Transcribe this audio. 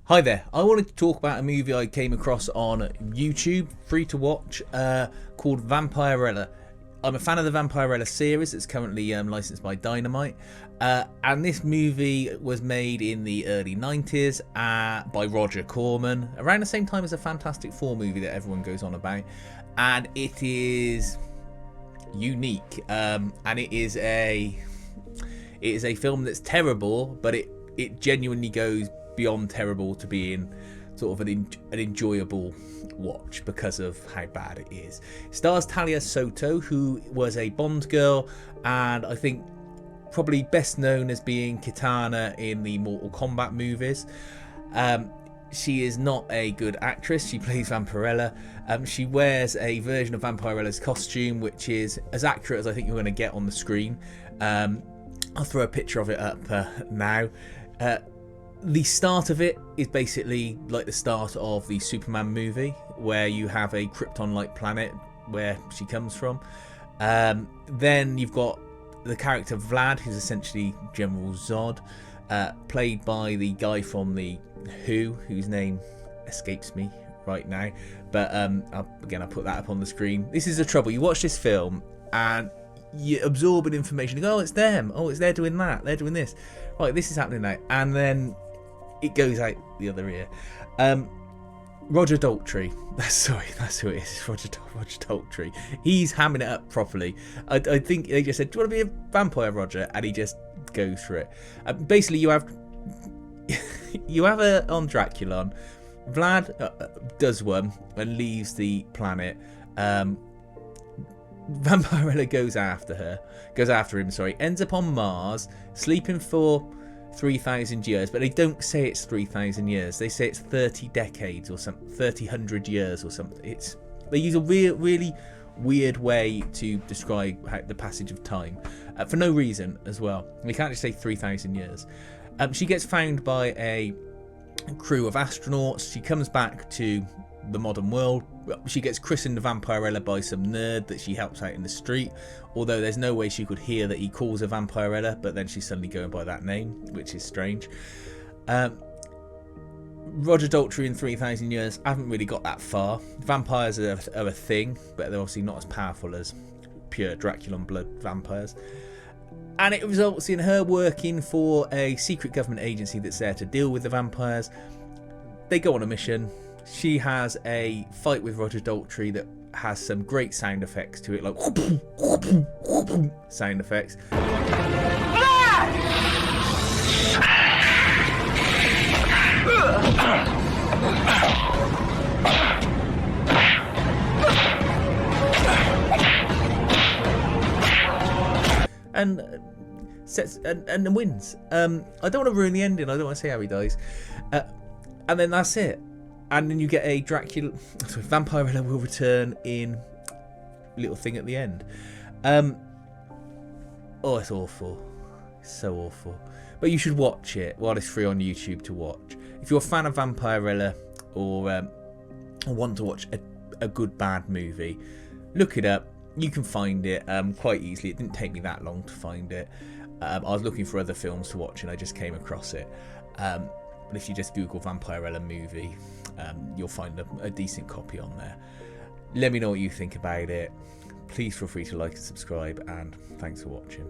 Hi there, I wanted to talk about a movie I came across on YouTube, free to watch, called Vampirella. I'm a fan of the Vampirella series. It's currently licensed by Dynamite, and this movie was made in the early 90s by Roger Corman, around the same time as a Fantastic Four movie that everyone goes on about, and it is unique, and it is a film that's terrible, but it genuinely goes beyond terrible to being sort of an enjoyable watch because of how bad it is. It stars Talia Soto, who was a Bond girl, and I think probably best known as being Kitana in the Mortal Kombat movies. She is not a good actress. She plays Vampirella. She wears a version of Vampirella's costume, which is as accurate as I think you're going to get on the screen. I'll throw a picture of it up now. The start of it is basically like the start of the Superman movie, where you have a Krypton-like planet where she comes from. Then you've got the character Vlad, who's essentially General Zod, played by the guy from the Who, whose name escapes me right now. But I'll put that up on the screen. This is the trouble. You watch this film and you're absorbing information. You go, oh, it's them. Oh, it's they're doing that. They're doing this. Right, this is happening now. And then it goes out the other ear. Roger Daltrey. That's who it is. Roger Daltrey. He's hamming it up properly. I think they just said, "Do you want to be a vampire, Roger?" And he just goes for it. Basically, you have on Draculon. Vlad does one and leaves the planet. Vampirella goes after him. Ends up on Mars, sleeping for 3,000 years, but they don't say it's 3,000 years. They say it's 30 decades or something, 3,000 years or something. They use a really weird way to describe the passage of time for no reason as well. They can't just say 3,000 years. She gets found by a crew of astronauts. She comes back to the modern world. She gets christened Vampirella by some nerd that she helps out in the street, although there's no way she could hear that he calls her Vampirella, but then she's suddenly going by that name, which is strange. Roger Daltrey in 3,000 years haven't really got that far. Vampires are a thing, but they're obviously not as powerful as pure Draculon blood vampires. And it results in her working for a secret government agency that's there to deal with the vampires. They go on a mission. She has a fight with Roger Daltrey that has some great sound effects to it, like sound effects. And wins. I don't want to ruin the ending. I don't want to say how he dies. And then that's it. And then you get a Vampirella will return in little thing at the end. Oh, it's awful. It's so awful. But you should watch it while it's free on YouTube to watch. If you're a fan of Vampirella or want to watch a good bad movie, look it up. You can find it quite easily. It didn't take me that long to find it. I was looking for other films to watch and I just came across it. But if you just Google Vampirella movie, you'll find a decent copy on there. Let me know what you think about it. Please feel free to like and subscribe, and thanks for watching.